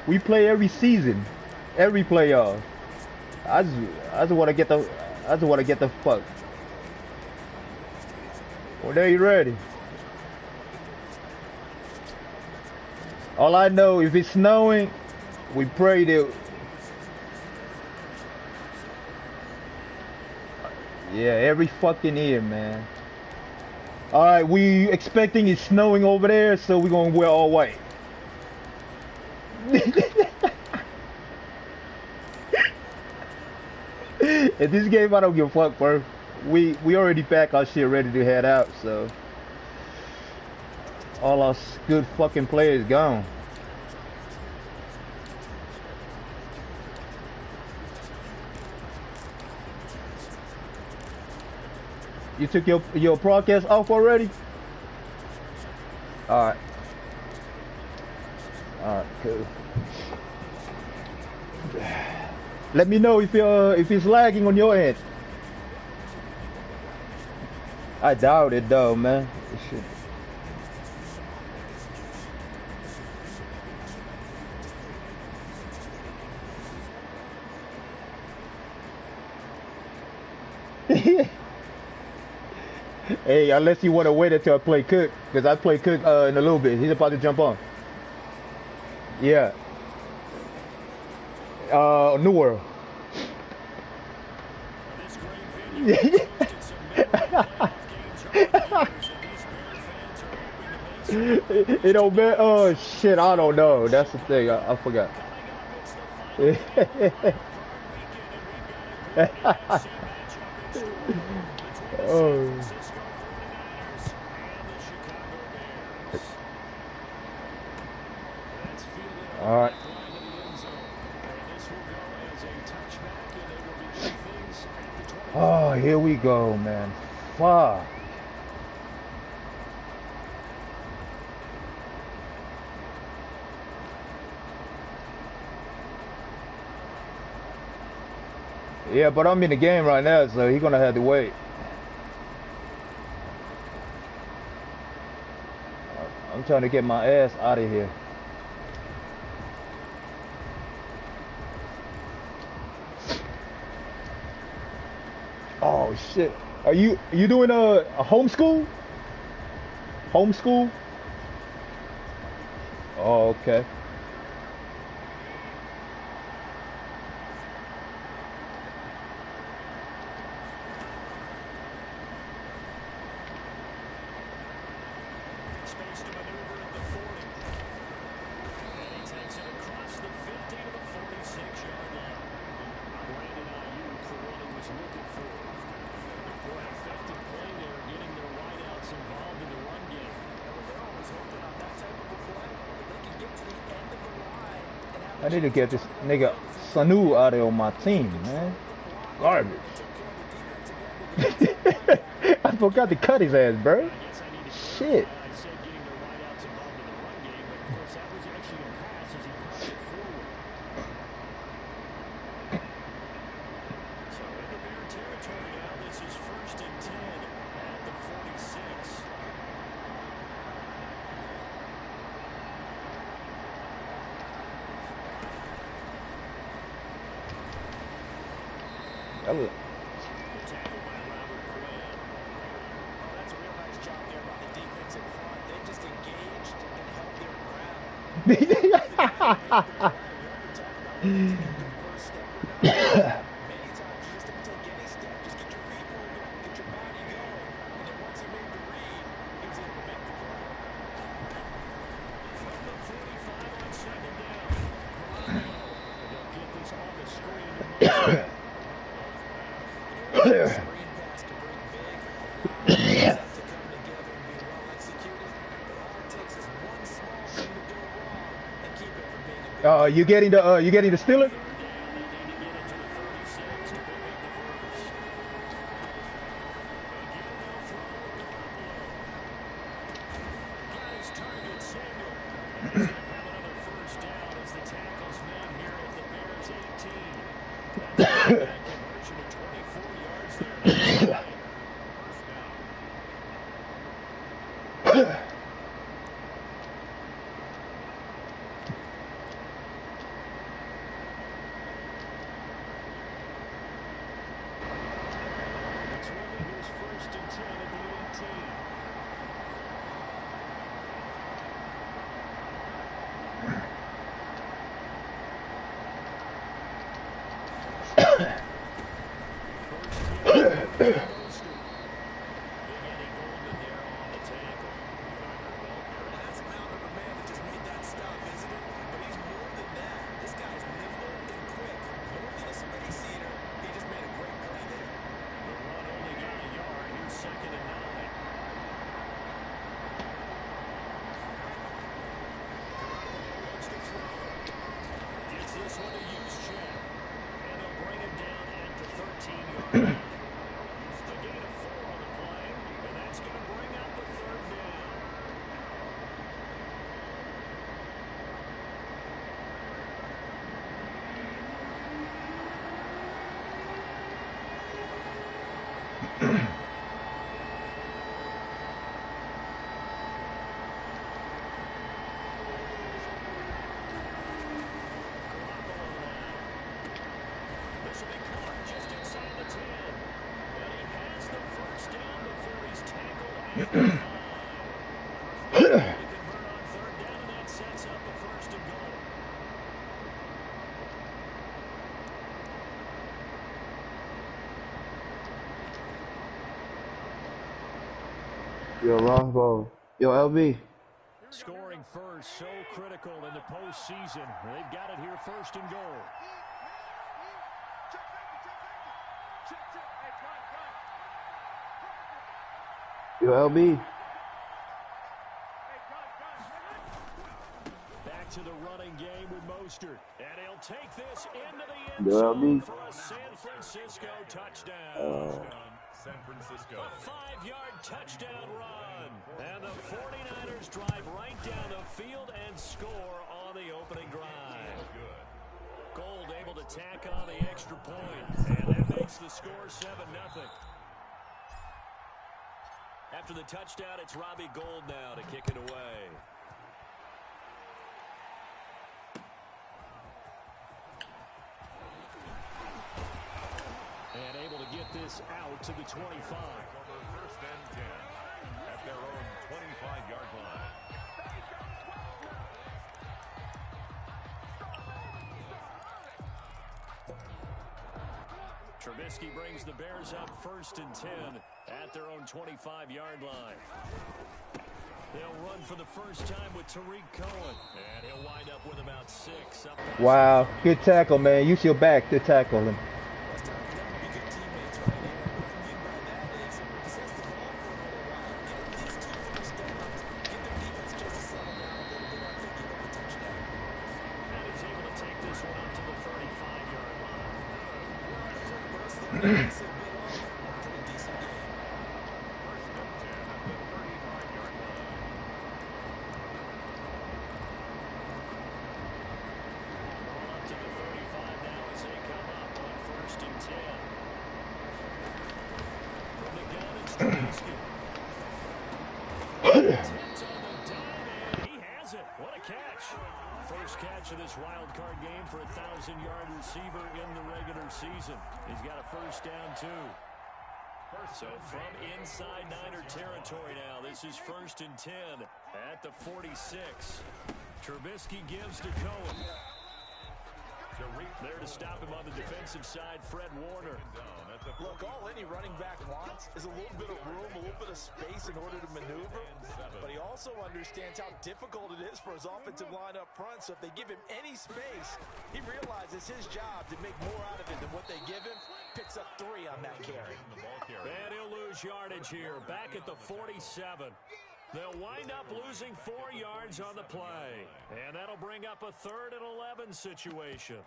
We play every season, every playoff. I just want to get the, I just want to get the fuck. Well, there you ready. All I know, if it's snowing, we pray that. Yeah, every fucking year, man. All right, we expecting it's snowing over there, so we're gonna wear all white. In this game, I don't give a fuck, bro. We already packed our shit ready to head out, so all our good fucking players gone. You took your broadcast off already? All right. All right, cool. Let me know if it's lagging on your end. I doubt it though, man. Hey, unless you want to wait until I play Cook, because I play Cook in a little bit. He's about to jump on. Yeah. New World. You know, man. Oh shit, I don't know. That's the thing. I forgot. Oh. All right. Oh, here we go, man. Fuck. Yeah, but I'm in the game right now, so he's gonna have to wait. I'm trying to get my ass out of here. Oh shit! Are you doing a homeschool? Homeschool? Oh, okay. I need to get this nigga Sanu out of my team, man. Garbage. I forgot to cut his ass, bro. Shit. You getting the Steeler? first and 10 at the 18. Yo, long ball. Yo, LB. Scoring first, so critical in the postseason. They've got it here, first and goal. Yo, LB. Back to the running game with Mostert. And he'll take this into the end Yo, zone LB. for a San Francisco touchdown. San Francisco. A 5-yard touchdown run. And the 49ers drive right down the field and score on the opening drive. Gold able to tack on the extra point. And that makes the score 7-0. After the touchdown, it's Robbie Gould now to kick it away. And able to get this out to the 25. First and 10 at their own 25-yard line. Trubisky brings the Bears up first and 10 at their own 25-yard line. They'll run for the first time with Tariq Cohen. And he'll wind up with about 6. Wow, good tackle, man. Use your back to tackle him. He's got a first down, too. So from inside Niner territory now, this is first and 10 at the 46. Trubisky gives to Cohen. There to stop him on the defensive side, Fred Warner. Look, all any running back wants is a little bit of room, a little bit of space in order to maneuver. But he also understands how difficult it is for his offensive line up front. So if they give him any space, he realizes his job to make more out of it than what they give him. Picks up 3 on that carry. And he'll lose yardage here, back at the 47. They'll wind up losing 4 yards on the play. And that'll bring up a 3rd and 11 situation.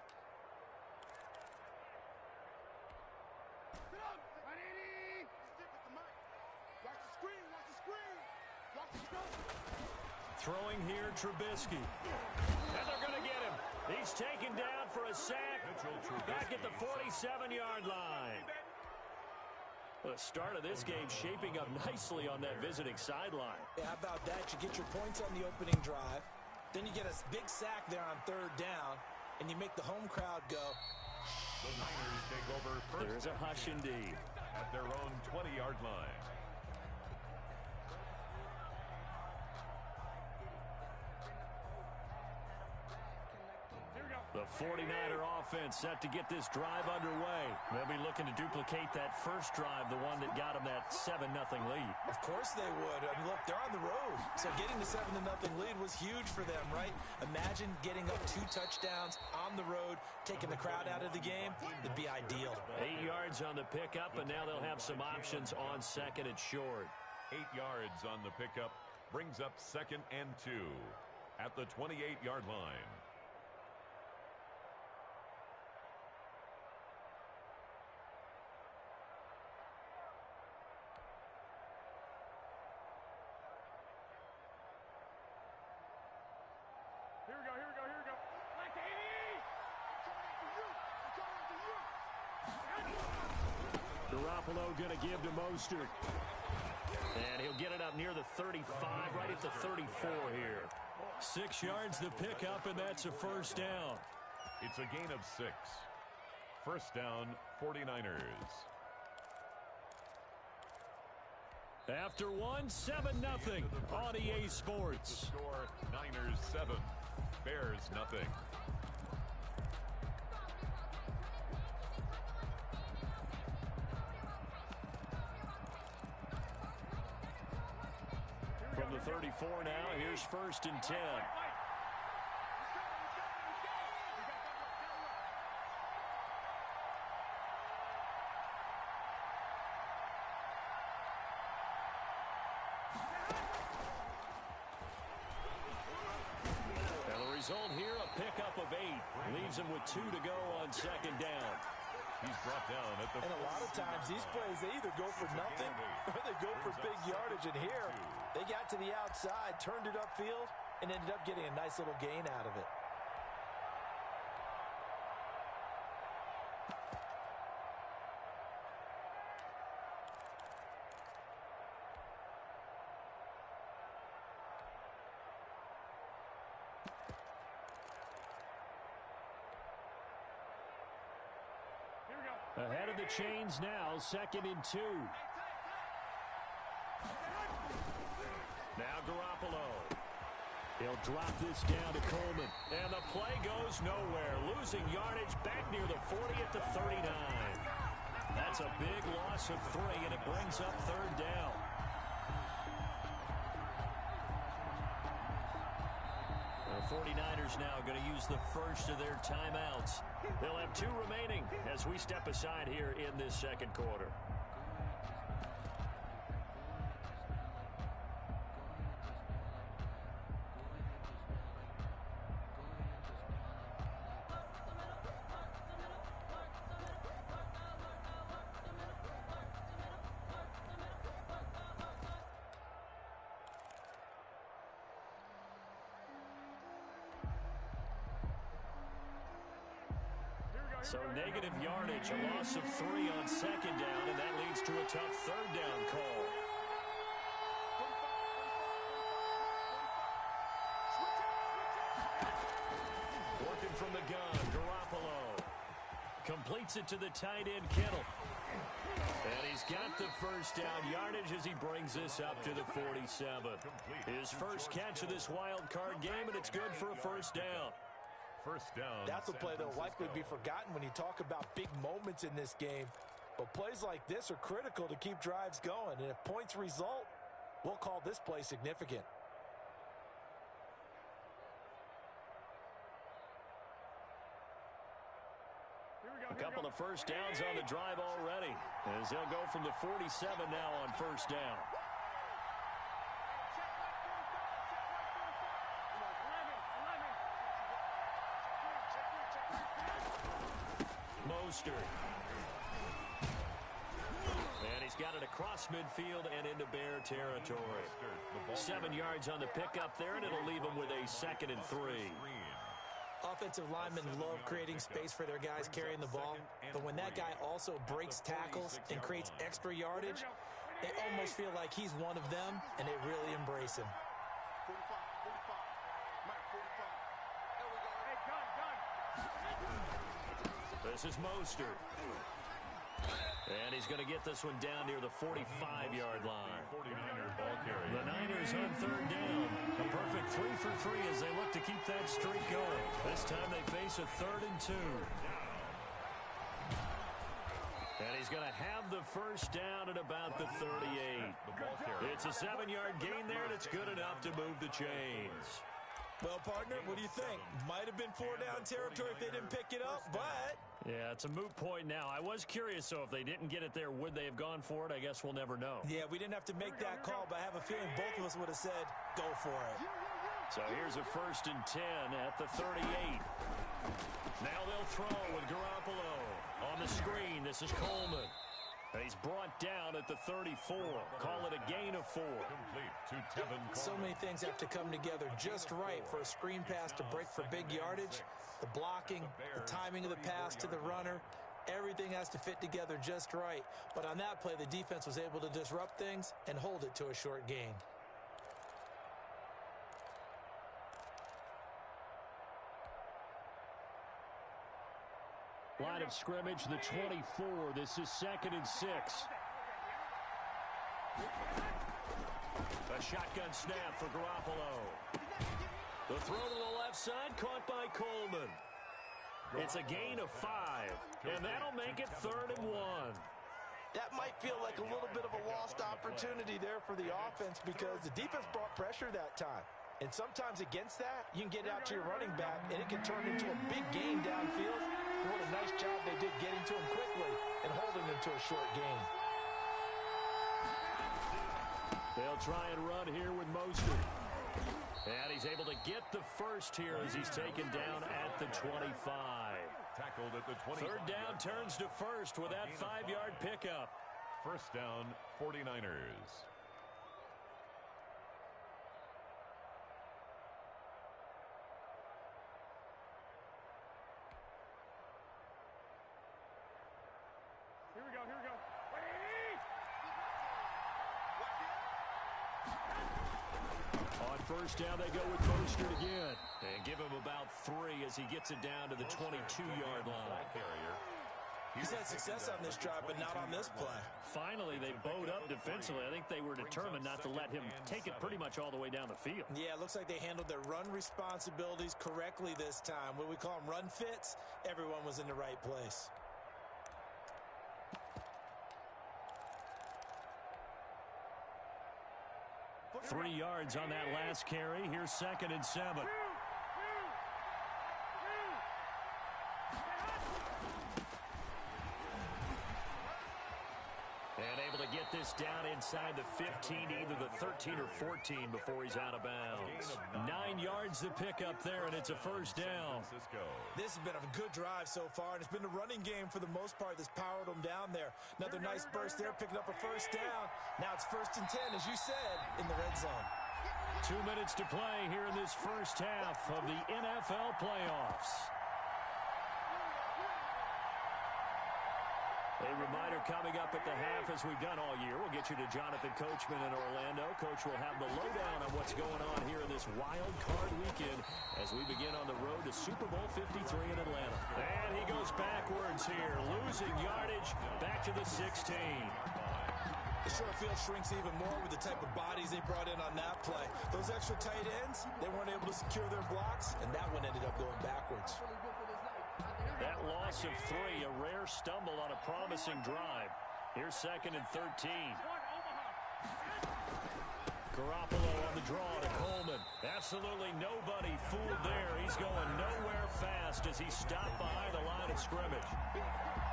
Throwing here, Trubisky. And they're going to get him. He's taken down for a sack. Back at the 47-yard line. The start of this game shaping up nicely on that visiting sideline. Yeah, how about that? You get your points on the opening drive. Then you get a big sack there on 3rd down. And you make the home crowd go. The Niners take over first. There's a hush indeed. at their own 20-yard line. The 49er offense set to get this drive underway. They'll be looking to duplicate that first drive, the one that got them that 7-0 lead. Of course they would. I mean, look, they're on the road. So getting the 7-0 lead was huge for them, right? Imagine getting up 2 touchdowns on the road, taking the crowd out of the game. It'd be ideal. 8 yards on the pickup, and now they'll have some options on second and short. 8 yards on the pickup brings up 2nd and 2 at the 28-yard line. Here we go. Like 80! Garoppolo going to give to Mostert. And he'll get it up near the 35, right at the 34 here. 6 yards the pickup, and that's a first down. It's a gain of 6. First down, 49ers. After one, 7-0 on EA Sports. The score, Niners 7, Bears nothing. From the 34 now, here's 1st and 10. Result here, a pickup of 8. Leaves him with 2 to go on 2nd down. He's brought down at the... And a lot of times these plays, they either go for nothing or they go for big yardage. And here, they got to the outside, turned it upfield, and ended up getting a nice little gain out of it. Ahead of the chains now, 2nd and 2. Now Garoppolo. He'll drop this down to Coleman. And the play goes nowhere. Losing yardage back near the 40 at the 39. That's a big loss of 3, and it brings up 3rd down. The 49ers now going to use the first of their timeouts. They'll have 2 remaining as we step aside here in this 2nd quarter. So negative yardage, a loss of 3 on 2nd down, and that leads to a tough 3rd down call. Working from the gun, Garoppolo completes it to the tight end, Kittle. And he's got the first down yardage as he brings this up to the 47. His first catch of this wild card game, and it's good for a first down. First down. That's a play that will likely be forgotten when you talk about big moments in this game. But plays like this are critical to keep drives going. And if points result, we'll call this play significant. A couple of first downs on the drive already, as they'll go from the 47 now on first down. Mostert. And he's got it across midfield and into Bear territory. 7 yards on the pickup there, and it'll leave him with a 2nd and 3. Offensive linemen love creating space for their guys carrying the ball, but when that guy also breaks tackles and creates extra yardage, they almost feel like he's one of them, and they really embrace him. This is Mostert. And he's going to get this one down near the 45-yard line. 49er ball carrier. The Niners on third down. A perfect 3 for 3 as they look to keep that streak going. This time they face a 3rd and 2. And he's going to have the first down at about the 38. It's a 7-yard gain there, and it's good enough to move the chains. Well, partner, what do you think? Might have been 4-down territory if they didn't pick it up, but... Yeah, it's a moot point now. I was curious, so if they didn't get it there, would they have gone for it? I guess we'll never know. Yeah, we didn't have to make that call, but I have a feeling both of us would have said, go for it. So here's a 1st and 10 at the 38. Now they'll throw with Garoppolo. On the screen, this is Coleman. And he's brought down at the 34. Call it a gain of 4. Complete to Tevin Coleman. So many things have to come together just right for a screen pass to break for big yardage. The blocking, the timing of the pass to the runner, everything has to fit together just right. But on that play, the defense was able to disrupt things and hold it to a short gain. Line of scrimmage, the 24. This is 2nd and 6. A shotgun snap for Garoppolo. The throw to the left side, caught by Coleman. It's a gain of 5, and that'll make it 3rd and 1. That might feel like a little bit of a lost opportunity there for the offense because the defense brought pressure that time. And sometimes against that, you can get out to your running back, and it can turn into a big gain downfield. What a nice job they did getting to him quickly and holding him to a short gain. They'll try and run here with Mostert. And he's able to get the first here as he's taken down at the 25. Tackled at the 20. 3rd down turns to 1st with that 5-yard pickup. 1st down, 49ers. Here we go, here we go. On 1st down, they go with Mostert again. And give him about 3 as he gets it down to the 22-yard line. He's had success on this drive, but not on this play. Finally, they bowed up defensively. I think they were determined not to let him take it pretty much all the way down the field. Yeah, it looks like they handled their run responsibilities correctly this time. What we call them run fits, everyone was in the right place. Three yards on that last carry. Here's 2nd and 7. And able to get this down inside the 15, either the 13 or 14 before he's out of bounds. 9 yards to pick up there, and it's a 1st down. This has been a good drive so far, and it's been a running game for the most part that's powered them down there. Another nice burst there, picking up a 1st down. Now it's 1st and 10, as you said, in the red zone. 2 minutes to play here in this first half of the NFL playoffs. A reminder coming up at the half, as we've done all year. We'll get you to Jonathan Coachman in Orlando. Coach will have the lowdown on what's going on here in this wild card weekend as we begin on the road to Super Bowl 53 in Atlanta. And he goes backwards here, losing yardage back to the 16. The short field shrinks even more with the type of bodies they brought in on that play. Those extra tight ends, they weren't able to secure their blocks, and that one ended up going backwards. That loss of 3, a rare stumble on a promising drive. Here's 2nd and 13. Garoppolo on the draw to Coleman. Absolutely nobody fooled there. He's going nowhere fast as he's stopped behind the line of scrimmage.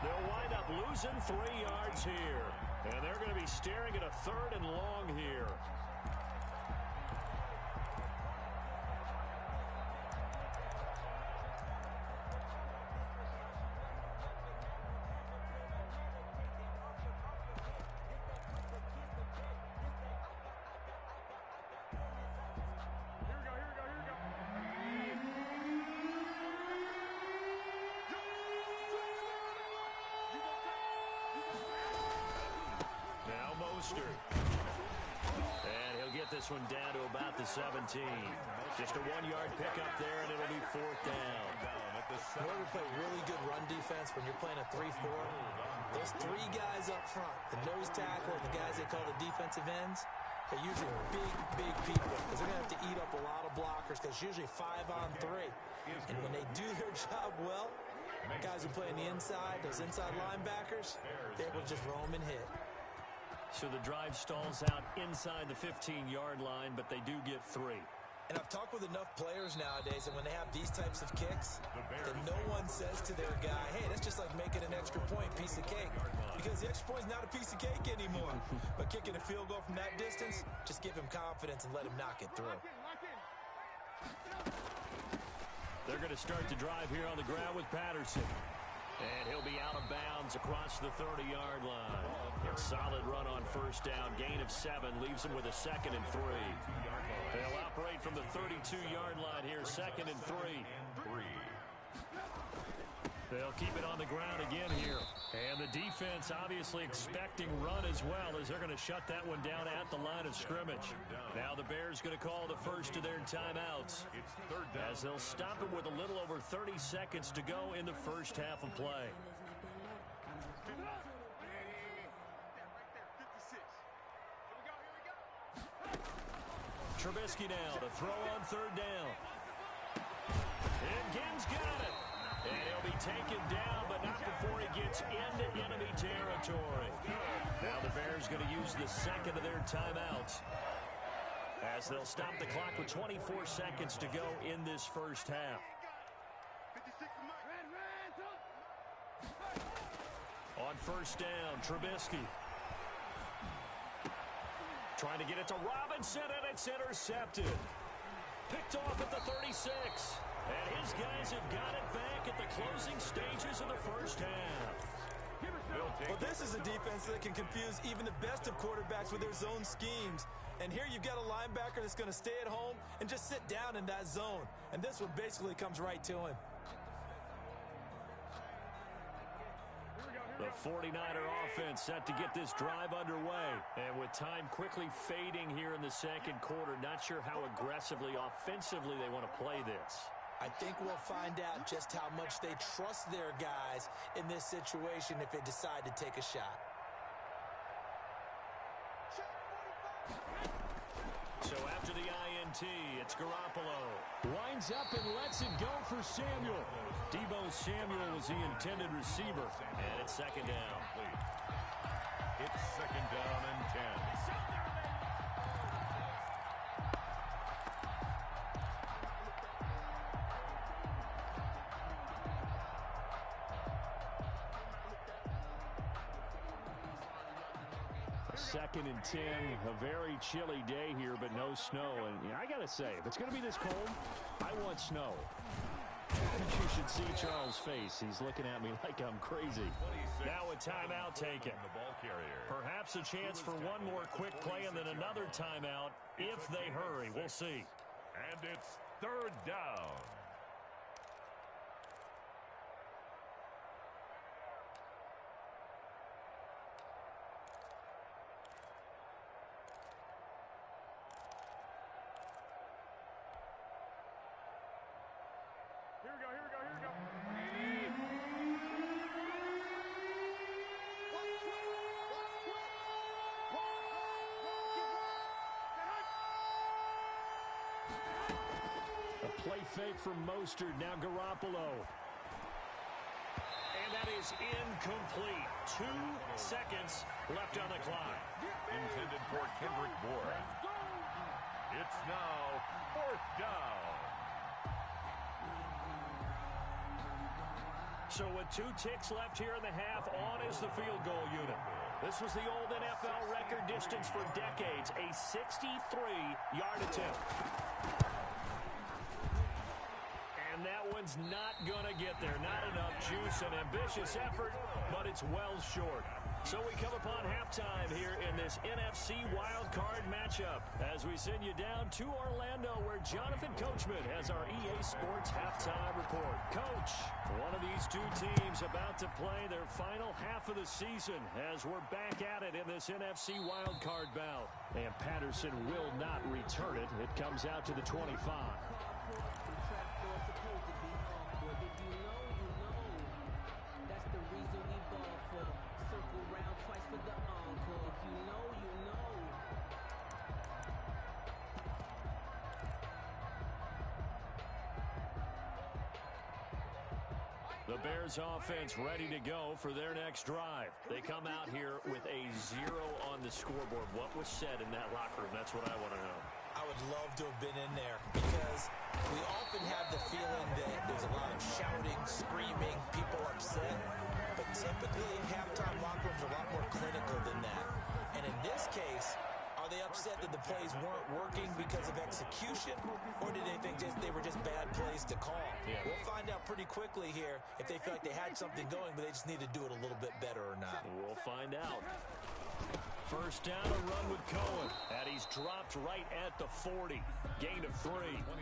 They'll wind up losing 3 yards here. And they're going to be staring at a 3rd and long here. And he'll get this one down to about the 17. Just a 1-yard pickup there, and it'll be 4th down. In order to play really good run defense when you're playing a 3-4, Those three guys up front, the nose tackle and the guys they call the defensive ends, they're usually big people because they're going to have to eat up a lot of blockers because it's usually 5-on-3. And when they do their job well, guys who play on the inside, those inside linebackers, they're able to just roam and hit. So the drive stalls out inside the 15-yard line, but they do get 3. And I've talked with enough players nowadays, and when they have these types of kicks, then no one says to their guy, hey, that's just like making an extra point, piece of cake. Because the extra point is not a piece of cake anymore. But kicking a field goal from that distance, just give him confidence and let him knock it through. They're going to start the drive here on the ground with Patterson. And he'll be out of bounds across the 30-yard line. A solid run on first down. Gain of 7 leaves him with a 2nd and 3. They'll operate from the 32-yard line here, 2nd and 3. They'll keep it on the ground again here. And the defense obviously expecting run as well as they're going to shut that one down at the line of scrimmage. Now the Bears going to call the first of their timeouts as they'll stop it with a little over 30 seconds to go in the first half of play. Trubisky now to throw on 3rd down. And Gibbs got it. And he'll be taken down, but not before he gets into enemy territory. Now the Bears going to use the 2nd of their timeouts as they'll stop the clock with 24 seconds to go in this first half. On first down, Trubisky. Trying to get it to Robinson, and it's intercepted. Picked off at the 36. And his guys have got it back at the closing stages of the first half. Well, this is a defense that can confuse even the best of quarterbacks with their zone schemes. And here you've got a linebacker that's going to stay at home and just sit down in that zone. And this one basically comes right to him. The 49er offense set to get this drive underway. And with time quickly fading here in the second quarter, not sure how aggressively, offensively they want to play this. I think we'll find out just how much they trust their guys in this situation if they decide to take a shot. So after the INT, it's Garoppolo. Winds up and lets it go for Samuel. Deebo Samuel was the intended receiver. And it's 2nd down. It's 2nd down and 10. Second and 10, a very chilly day here, but no snow. And I got to say, if it's going to be this cold, I want snow. You should see Charles' face. He's looking at me like I'm crazy. Now a timeout taken. Perhaps a chance for one more quick play and then another timeout if they hurry. We'll see. And it's 3rd down. Here we go, here we go, here we go. A play fake from Mostert, now Garoppolo. And that is incomplete. 2 seconds left on the clock. Intended for Kendrick Bourne. It's now 4th down. So with 2 ticks left here in the half, on is the field goal unit. This was the old NFL record distance for decades, a 63-yard attempt. And that one's not going to get there. Not enough juice, an ambitious effort, but it's well short. So we come upon halftime here in this NFC wildcard matchup as we send you down to Orlando where Jonathan Coachman has our EA Sports halftime report. Coach, one of these 2 teams about to play their final half of the season as we're back at it in this NFC wildcard bout. And Patterson will not return it. It comes out to the 25. The Bears offense ready to go for their next drive. They come out here with a 0 on the scoreboard. What was said in that locker room? That's what I want to know. I would love to have been in there because we often have the feeling that there's a lot of shouting, screaming, people upset. But typically, halftime locker rooms are a lot more clinical than that. And in this case, are they upset that the plays weren't working because of execution, or did they think they were just bad plays to call? Yeah. We'll find out pretty quickly here if they feel like they had something going, but they just need to do it a little bit better or not. We'll find out. First down, a run with Cohen, and he's dropped right at the 40. Gain of 3. Well,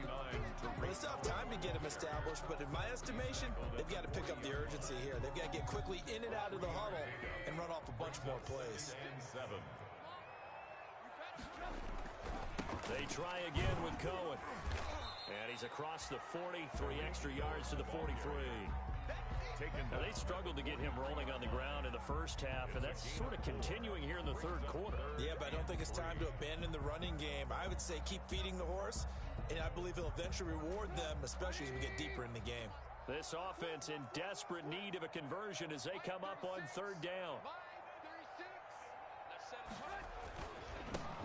they still have time to get him established, but in my estimation, they've got to pick up the urgency here. They've got to get quickly in and out of the huddle and run off a bunch more plays. They try again with Cohen. And he's across the 40, 3 extra yards to the 43. Now, they struggled to get him rolling on the ground in the first half, and that's sort of continuing here in the third quarter. Yeah, but I don't think it's time to abandon the running game. I would say keep feeding the horse, and I believe he'll eventually reward them, especially as we get deeper in the game. This offense in desperate need of a conversion as they come up on third down.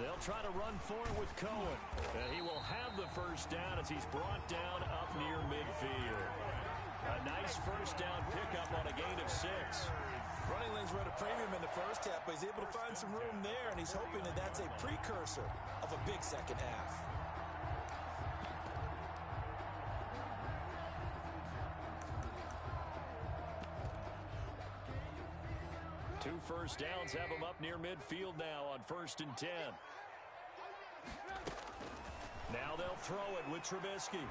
They'll try to run for it with Cohen. And he will have the first down as he's brought down up near midfield. A nice first down pickup on a gain of 6. Running lanes were at a premium in the first half, but he's able to find some room there, and he's hoping that that's a precursor of a big second half. Two first downs have him up near midfield now on 1st and 10. Now they'll throw it with Trubisky.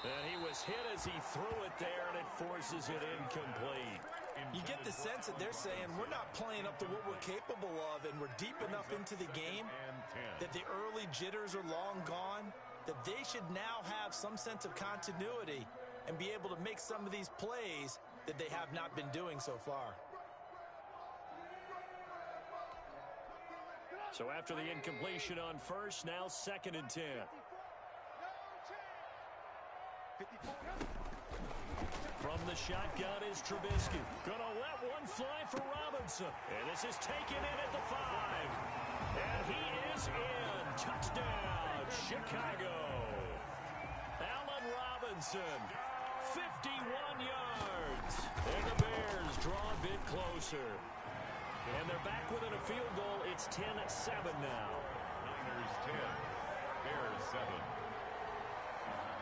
And he was hit as he threw it there, and it forces it incomplete. You get the sense that they're saying we're not playing up to what we're capable of, and we're deep enough into the game that the early jitters are long gone, that they should now have some sense of continuity and be able to make some of these plays that they have not been doing so far. So after the incompletion on first, now 2nd and 10. From the shotgun is Trubisky. Gonna let one fly for Robinson. And this is taken in at the 5. And he is in. Touchdown, Chicago. Allen Robinson, 51 yards. And the Bears draw a bit closer. And they're back within a field goal. It's 10-7 now. Niners 10, Bears 7.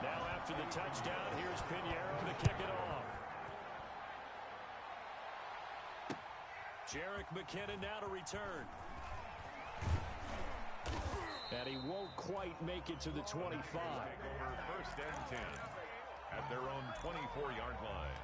Now after the touchdown, here's Pinheiro to kick it off. Jerick McKinnon now to return. And he won't quite make it to the 25. Over 1st and 10 at their own 24-yard line.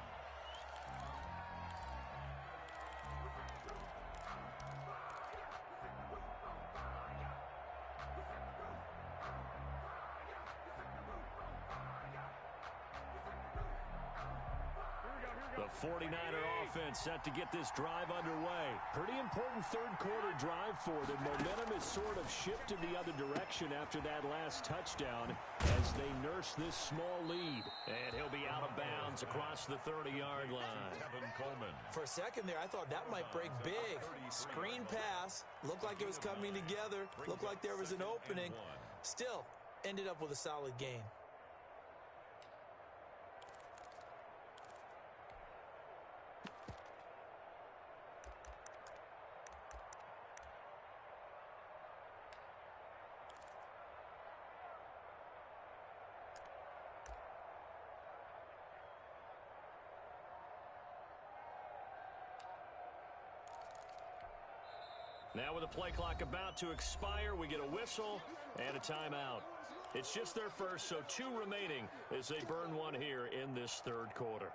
The 49er offense set to get this drive underway. Pretty important third quarter drive for them. Momentum has sort of shifted the other direction after that last touchdown as they nurse this small lead. And he'll be out of bounds across the 30-yard line. Kevin Coleman. For a second there, I thought that might break big. Screen pass. Looked like it was coming together. Looked like there was an opening. Still, ended up with a solid gain. Now with the play clock about to expire, we get a whistle and a timeout. It's just their first, so 2 remaining as they burn one here in this third quarter.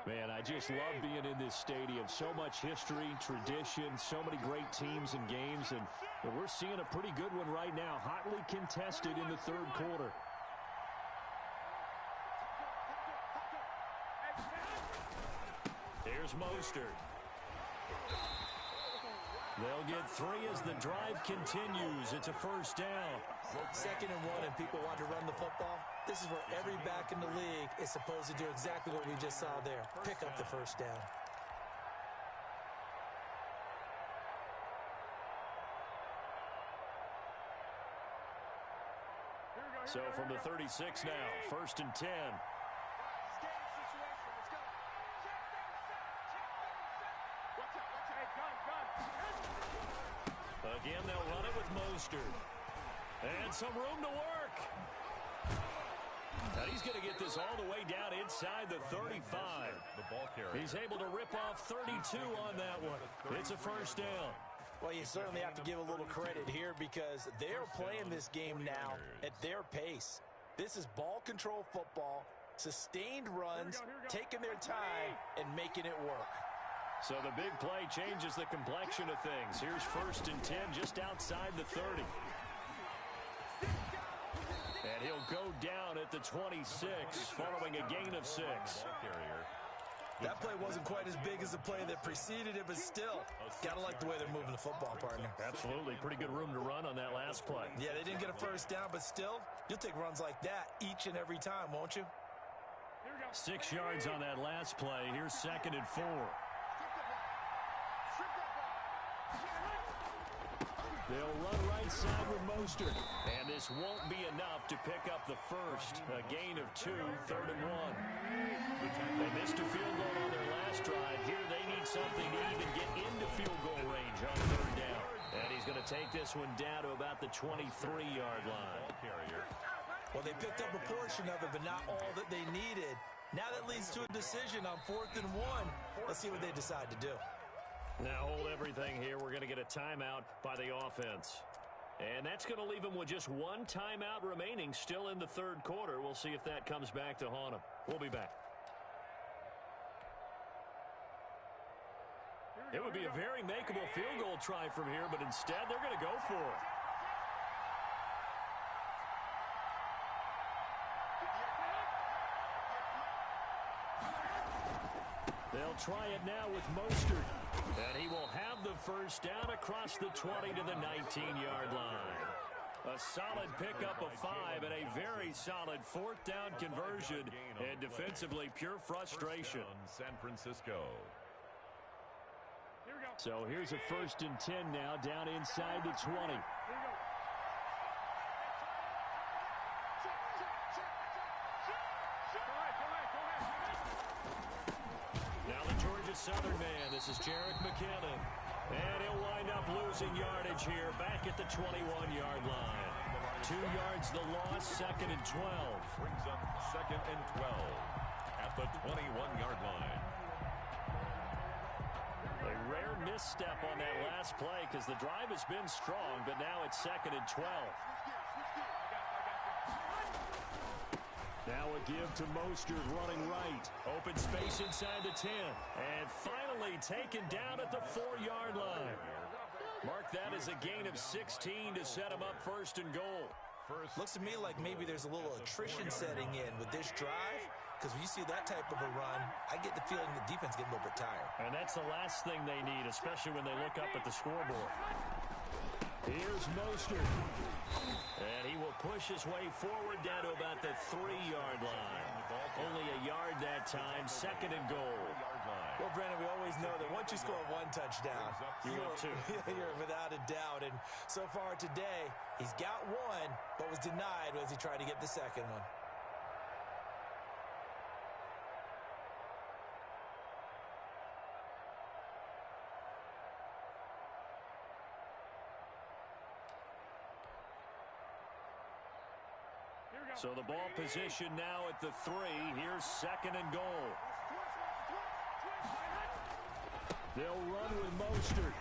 Man, I just love being in this stadium. So much history, tradition, so many great teams and games, and we're seeing a pretty good one right now, hotly contested in the third quarter. Here's Mostert. They'll get 3 as the drive continues. It's a first down. 2nd and 1, and people want to run the football. This is where every back in the league is supposed to do exactly what we just saw there. Pick up the first down. So from the 36 now, 1st and 10. Again, they'll run it with Mostert. And some room to work. And he's going to get this all the way down inside the 35. The ball carrier. He's able to rip off 32 on that one. It's a first down. Well, you certainly have to give a little credit here because they're playing this game now at their pace. This is ball control football, sustained runs, taking their time, and making it work. So the big play changes the complexion of things. Here's 1st and 10 just outside the 30. And he'll go down at the 26 following a gain of 6. That play wasn't quite as big as the play that preceded it, but still, gotta like the way they're moving the football, partner. Absolutely. Pretty good room to run on that last play. Yeah, they didn't get a first down, but still, you'll take runs like that each and every time, won't you? 6 yards on that last play. Here's 2nd and 4. They'll run right side with Mostert. And this won't be enough to pick up the first. A gain of 2, 3rd and 1. They missed a field goal on their last drive. Here they need something to even get into field goal range on 3rd down. And he's going to take this one down to about the 23-yard line. Well, they picked up a portion of it, but not all that they needed. Now that leads to a decision on 4th and 1. Let's see what they decide to do. Now hold everything here. We're going to get a timeout by the offense. And that's going to leave them with just 1 timeout remaining still in the 3rd quarter. We'll see if that comes back to haunt them. We'll be back. It would be a very makeable field goal try from here, but instead they're going to go for it. They'll try it now with Mostert. And he will have the first down across the 20 to the 19-yard line. A solid pickup of 5 and a very solid 4th down conversion. And defensively, pure frustration. San Francisco. So here's a 1st and 10 now down inside the 20. Now the Georgia Southern man. This is Jerick McKinnon. And he'll wind up losing yardage here back at the 21-yard line. 2 yards the loss, 2nd and 12. Brings up 2nd and 12 at the 21-yard line. A rare misstep on that last play because the drive has been strong, but now it's 2nd and 12. Now a give to Mostert running right. Open space inside the 10. And finally taken down at the 4-yard line. Mark that as a gain of 16 to set him up 1st and goal. Looks to me like maybe there's a little attrition setting in with this drive, because when you see that type of a run, I get the feeling the defense getting a little bit tired. And that's the last thing they need, especially when they look up at the scoreboard. Here's Mostert. And he will push his way forward down to about the 3-yard line. Only a yard that time, 2nd and goal. Well, Brandon, we always know that once you score 1 touchdown, you're without a doubt. And so far today, he's got 1, but was denied as he tried to get the 2nd one. So the ball position now at the 3. Here's 2nd and goal. They'll run with Mostert.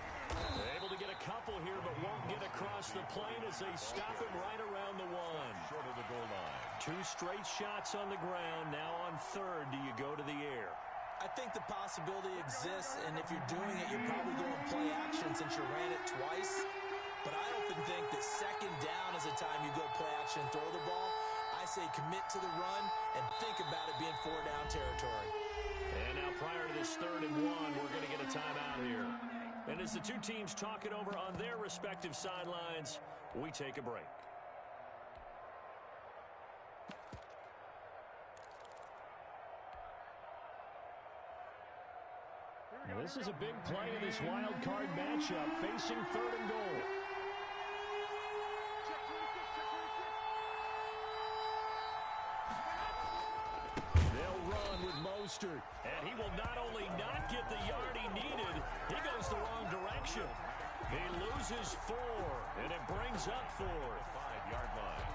Able to get a couple here, but won't get across the plane as they stop him right around the 1. Short of the goal line. 2 straight shots on the ground. Now on 3rd, do you go to the air? I think the possibility exists, and if you're doing it, you're probably going play action since you ran it twice. But I often think that 2nd down is the time you go play action and throw the ball. I say commit to the run and think about it being 4-down territory. And now prior to this 3rd and 1, we're going to get a timeout here. And as the two teams talk it over on their respective sidelines, we take a break. Now, this is a big play in this wild card matchup, facing 3rd and goal. They'll run with Mostert, and he will not only not get the yard he needed, he goes the wrong direction. He loses 4, and it brings up 4. 5-yard line.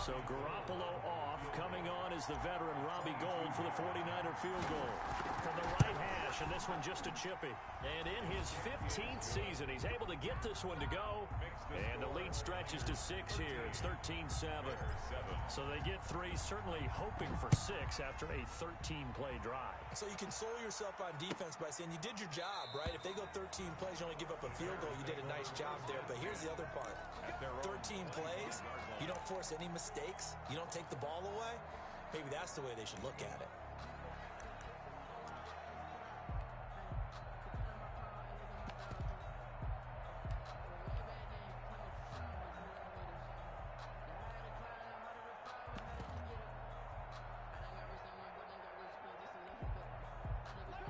So Garoppolo off. Coming on is the veteran Robbie Gould for the 49er field goal. From the right hash, and this one just a chippy. And in his 15th season, he's able to get this one to go. And the lead stretches to 6 here. It's 13-7. So they get 3, certainly hoping for 6 after a 13-play drive. So you console yourself on defense by saying you did your job, right? If they go 13 plays, you only give up a field goal, you did a nice job there. But here's the other part. 13 plays, you don't force any mistakes, you don't take the ball away. Maybe that's the way they should look at it.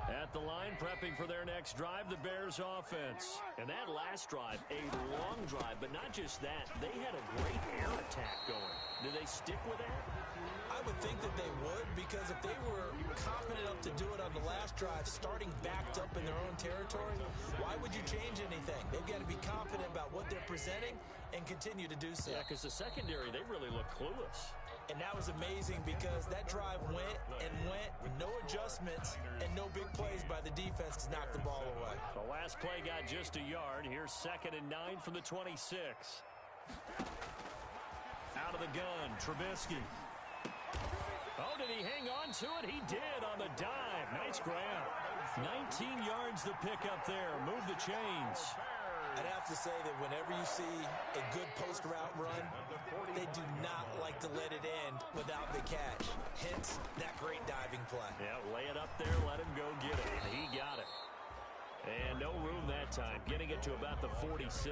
At the line, prepping for their next drive, the Bears offense. And that last drive, a long drive, but not just that. They had a great air attack going. Do they stick with that? I would think that they would, because if they were confident enough to do it on the last drive, starting backed up in their own territory, why would you change anything? They've got to be confident about what they're presenting and continue to do so. Yeah, because the secondary, they really look clueless. And that was amazing because that drive went and went, no adjustments, and no big plays by the defense to knock the ball away. The last play got just a yard. Here's 2nd and 9 from the 26. Out of the gun, Trubisky. Oh, did he hang on to it? He did on the dive. Nice grab. 19 yards to pick up there. Move the chains. I'd have to say that whenever you see a good post route run, they do not like to let it end without the catch. Hence, that great diving play. Yeah, lay it up there, let him go get it. And he got it. And no room that time, getting it to about the 46.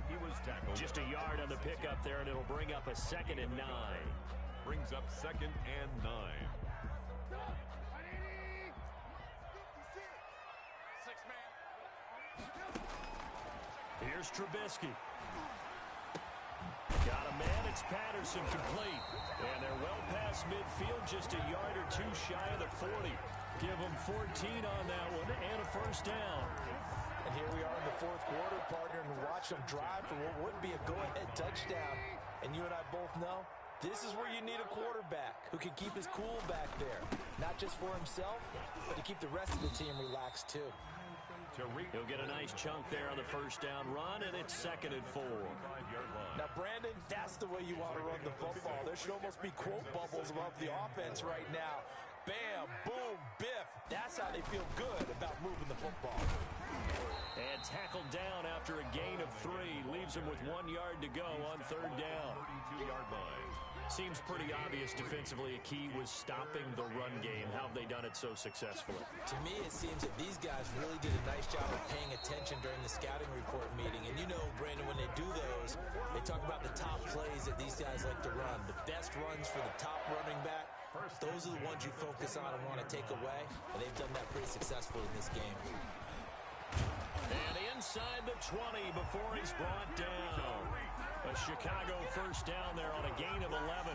He was tackled. Just a yard on the pickup there, and it'll bring up a 2nd and 9. Brings up 2nd and 9. Here's Trubisky. Got a man, it's Patterson complete. And they're well past midfield, just a yard or 2 shy of the 40. Give them 14 on that one and a first down. And here we are in the 4th quarter, partner, and watch them drive for what would be a go-ahead touchdown. And you and I both know this is where you need a quarterback who can keep his cool back there. Not just for himself, but to keep the rest of the team relaxed too. He'll get a nice chunk there on the first down run, and it's 2nd and 4. 5-yard line. Now, Brandon, that's the way you want to run the football. There should almost be quote bubbles above the offense right now. Bam, boom, biff. That's how they feel good about moving the football. And tackled down after a gain of 3. Leaves him with 1 yard to go on 3rd down. 32-yard line. Seems pretty obvious defensively a key was stopping the run game. How have they done it so successfully? To me, it seems that these guys really did a nice job of paying attention during the scouting report meeting. And you know, Brandon, when they do those, they talk about the top plays that these guys like to run. The best runs for the top running back. Those are the ones you focus on and want to take away. And they've done that pretty successfully in this game. And inside the 20 before he's brought down. A Chicago first down there on a gain of 11.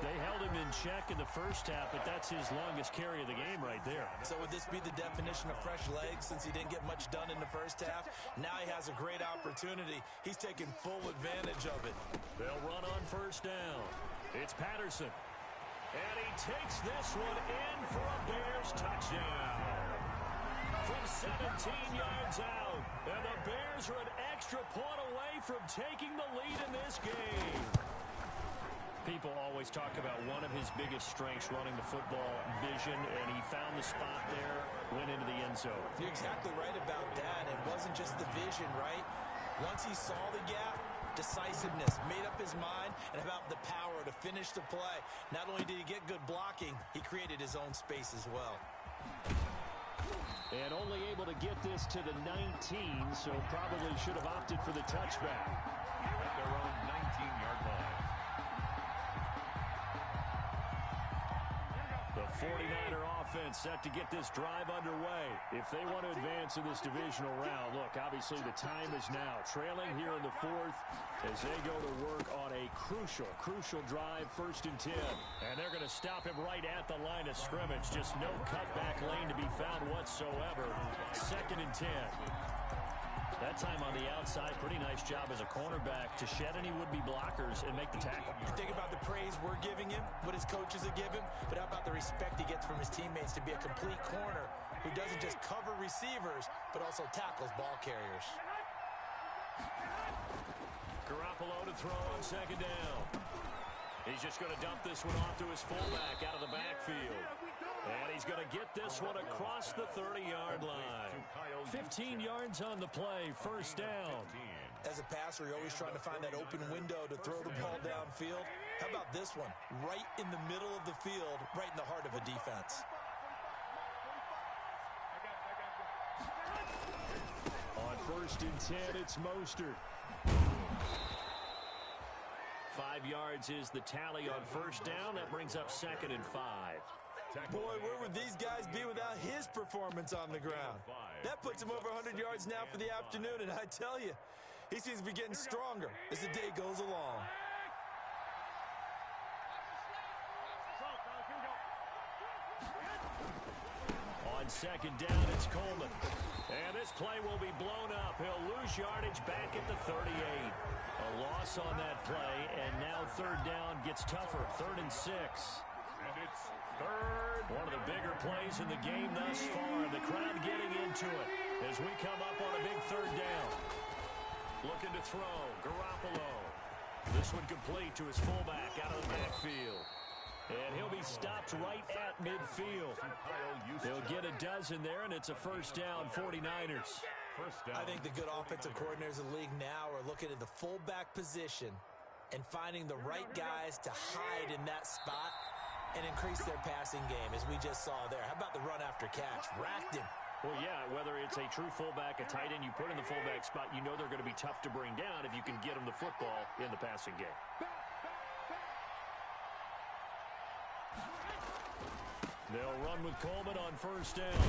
They held him in check in the first half, but that's his longest carry of the game right there. So would this be the definition of fresh legs since he didn't get much done in the first half? Now he has a great opportunity. He's taking full advantage of it. They'll run on first down. It's Patterson. And he takes this one in for a Bears touchdown. From 17 yards out. And the Bears are an extra point away from taking the lead in this game. People always talk about one of his biggest strengths, running the football, vision, and he found the spot there, went into the end zone. You're exactly right about that. It wasn't just the vision, right? Once he saw the gap, decisiveness, made up his mind, and about the power to finish the play. Not only did he get good blocking, he created his own space as well. And only able to get this to the 19, so probably should have opted for the touchback. At their own 19-yard line. The 49er offense set to get this drive underway. If they want to advance in this divisional round, look, obviously the time is now. Trailing here in the fourth as they go to work on a crucial drive, 1st and 10. And they're going to stop him right at the line of scrimmage. Just no cutback lane to be found whatsoever. 2nd and 10. That time on the outside, pretty nice job as a cornerback to shed any would-be blockers and make the tackle. You think about the praise we're giving him, what his coaches have given him, but how about the respect he gets from his teammates to be a complete corner who doesn't just cover receivers, but also tackles ball carriers. Garoppolo to throw on 2nd down. He's just going to dump this one off to his fullback out of the backfield. And he's going to get this one across the 30-yard line. 15 yards on the play, 1st down. As a passer, you're always trying to find that open window to throw the ball downfield. How about this one? Right in the middle of the field, right in the heart of a defense. On 1st and 10, it's Mostert. 5 yards is the tally on 1st down. That brings up 2nd and 5. Boy, where would these guys be without his performance on the ground? That puts him over 100 yards now for the afternoon, and I tell you, he seems to be getting stronger as the day goes along. On 2nd down, it's Coleman. And this play will be blown up. He'll lose yardage back at the 38. A loss on that play, and now 3rd down gets tougher. 3rd and 6. And it's 3rd. One of the bigger plays in the game thus far. The crowd getting into it as we come up on a big 3rd down. Looking to throw. Garoppolo. This one complete to his fullback out of the backfield. And he'll be stopped right at midfield. He'll get a dozen there, and it's a 1st down, 49ers. I think the good offensive coordinators in the league now are looking at the fullback position and finding the right guys to hide in that spot and increase their passing game, as we just saw there. How about the run after catch? Racked him. Well, yeah, whether it's a true fullback, a tight end you put in the fullback spot, you know they're going to be tough to bring down if you can get them the football in the passing game. They'll run with Coleman on 1st down.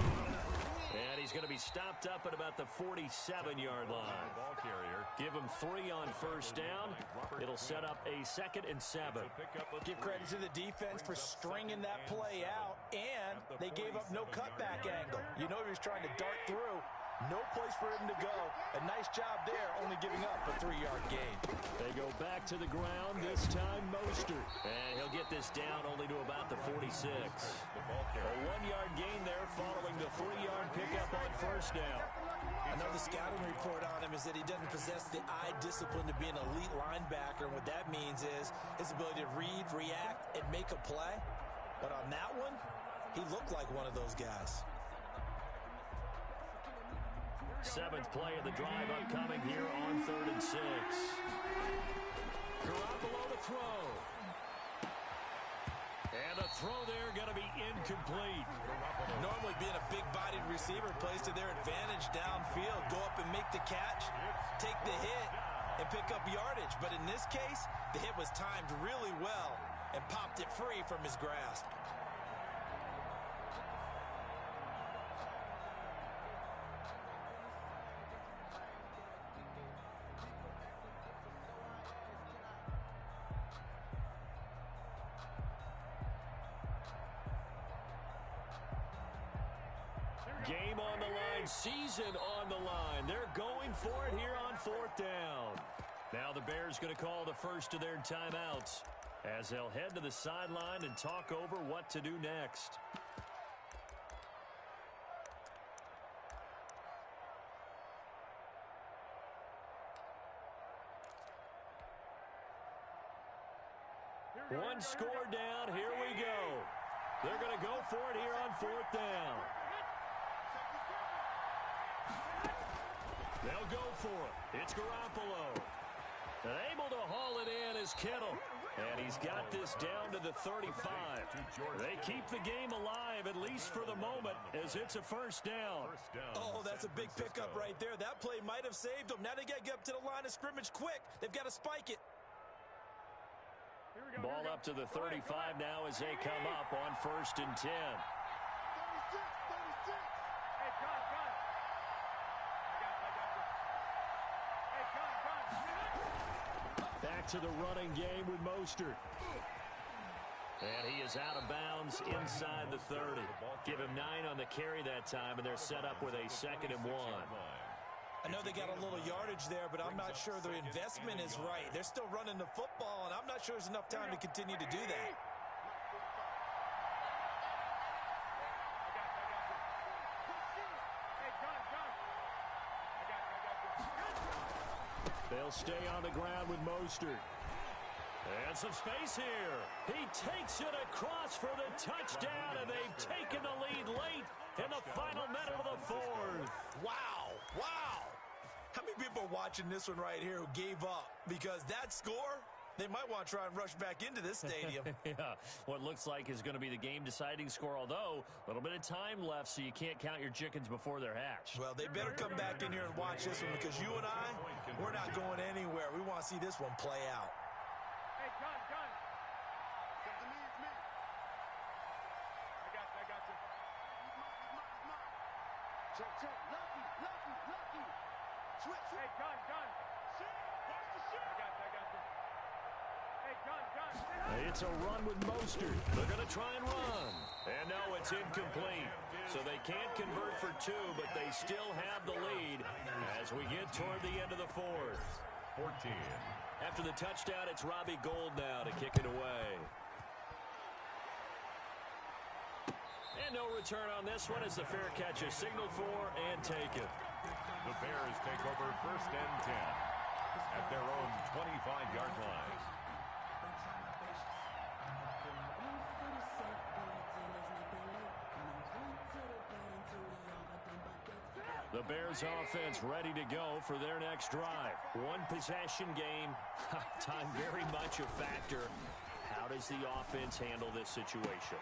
And he's going to be stopped up at about the 47-yard line. Ball carrier. Give him 3 on 1st down. It'll set up a 2nd and 7. Give credit to the defense for stringing that play out, and they gave up no cutback angle. You know he was trying to dart through. No place for him to go. A nice job there, only giving up a 3-yard gain. They go back to the ground, this time Mostert. And he'll get this down only to about the 46. A 1-yard gain there following the 3-yard pickup on 1st down. I know the scouting report on him is that he doesn't possess the eye discipline to be an elite linebacker. And what that means is his ability to read, react, and make a play. But on that one, he looked like one of those guys. 7th play of the drive upcoming here on 3rd and 6. Garoppolo to throw. And the throw there going to be incomplete. Normally being a big-bodied receiver plays to their advantage downfield. Go up and make the catch, take the hit, and pick up yardage. But in this case, the hit was timed really well and popped it free from his grasp. Game on the line, season on the line. They're going for it here on 4th down. Now the Bears going to call the first of their timeouts as they'll head to the sideline and talk over what to do next. One score down, here we go. They're going to go for it here on 4th down. They'll go for it. It's Garoppolo. And able to haul it in is Kittle. And he's got this down to the 35. They keep the game alive, at least for the moment, as it's a first down. Oh, that's a big pickup right there. That play might have saved them. Now they got to get up to the line of scrimmage quick. They've got to spike it. Ball up to the 35 now as they come up on 1st and 10. 36. Hey, gun. Back to the running game with Mostert. And he is out of bounds inside the 30. Give him 9 on the carry that time, and they're set up with a 2nd and 1. I know they got a little yardage there, but I'm not sure their investment is right. They're still running the football, and I'm not sure there's enough time to continue to do that. They'll stay on the ground with Mostert. And some space here. He takes it across for the touchdown, and they've taken the lead late in the final minute of the 4th. Wow. How many people are watching this one right here who gave up? Because that score, they might want to try and rush back into this stadium. Yeah, what looks like is going to be the game-deciding score, although a little bit of time left, so you can't count your chickens before they're hatched. Well, they better come back in here and watch this one, because you and I, we're not going anywhere. We want to see this one play out. Hey, gun. Come to me, it's me. I got you. Check. Lucky. Switch. Hey, gun. Shit. Watch the shit. I got you. Hey, gun. It's a run with Mostert. They're going to try and run. And no, it's incomplete. So they can't convert for 2, but they still have the lead as we get toward the end of the 4th. 14. After the touchdown, it's Robbie Gould now to kick it away. And no return on this one as the fair catch is signaled for and taken. The Bears take over 1st and 10 at their own 25-yard line. The Bears offense ready to go for their next drive. One possession game. Time very much a factor. How does the offense handle this situation?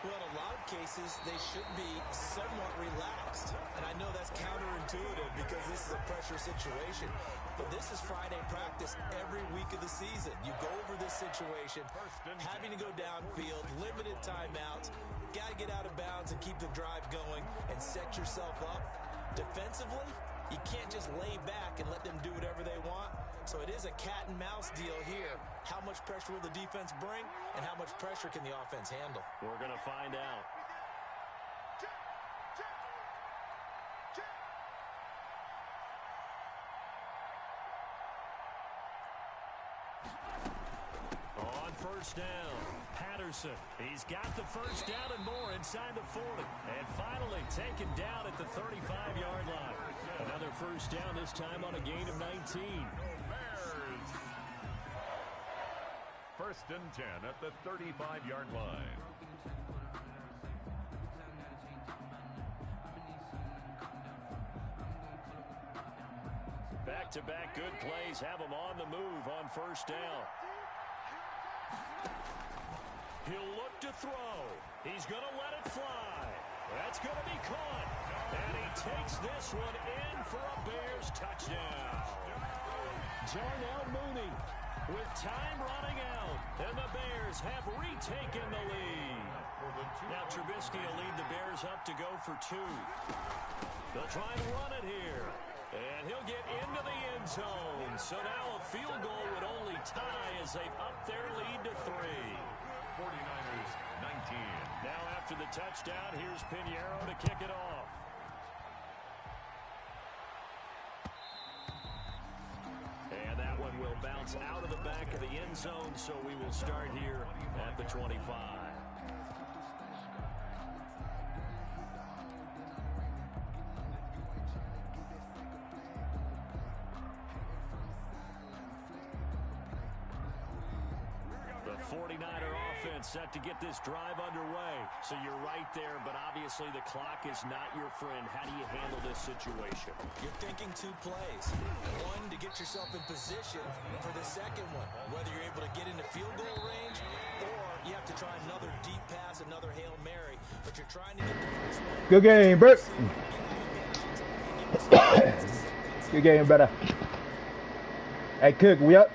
Well, in a lot of cases, they should be somewhat relaxed. And I know that's counterintuitive because this is a pressure situation. But this is Friday practice every week of the season. You go over this situation, having to go downfield, limited timeouts, got to get out of bounds and keep the drive going and set yourself up. Defensively, you can't just lay back and let them do whatever they want. So it is a cat and mouse deal here. How much pressure will the defense bring, and how much pressure can the offense handle? We're going to find out. On 1st down, Patterson. He's got the 1st down and more inside the 40. And finally taken down at the 35-yard line. Another 1st down, this time on a gain of 19. Bears. 1st and 10 at the 35-yard line. Back-to-back good plays have him on the move on 1st down. He'll look to throw. He's going to let it fly. That's going to be caught. And he takes this one in for a Bears touchdown. Darnell Mooney with time running out. And the Bears have retaken the lead. Now Trubisky will lead the Bears up to go for 2. They'll try and run it here. And he'll get into the end zone. So now a field goal would only tie as they've upped their lead to 3. 49ers 19. Now after the touchdown, here's Pinheiro to kick it off. And that one will bounce out of the back of the end zone, so we will start here at the 25. The 49er offense set to get this drive underway. So you're right there, but obviously the clock is not your friend. How do you handle this situation? You're thinking two plays. One, to get yourself in position for the second one. Whether you're able to get into field goal range or you have to try another deep pass, another Hail Mary. But you're trying to get the first one. Good game, Bert. Good game, brother. Hey, Cook, we up?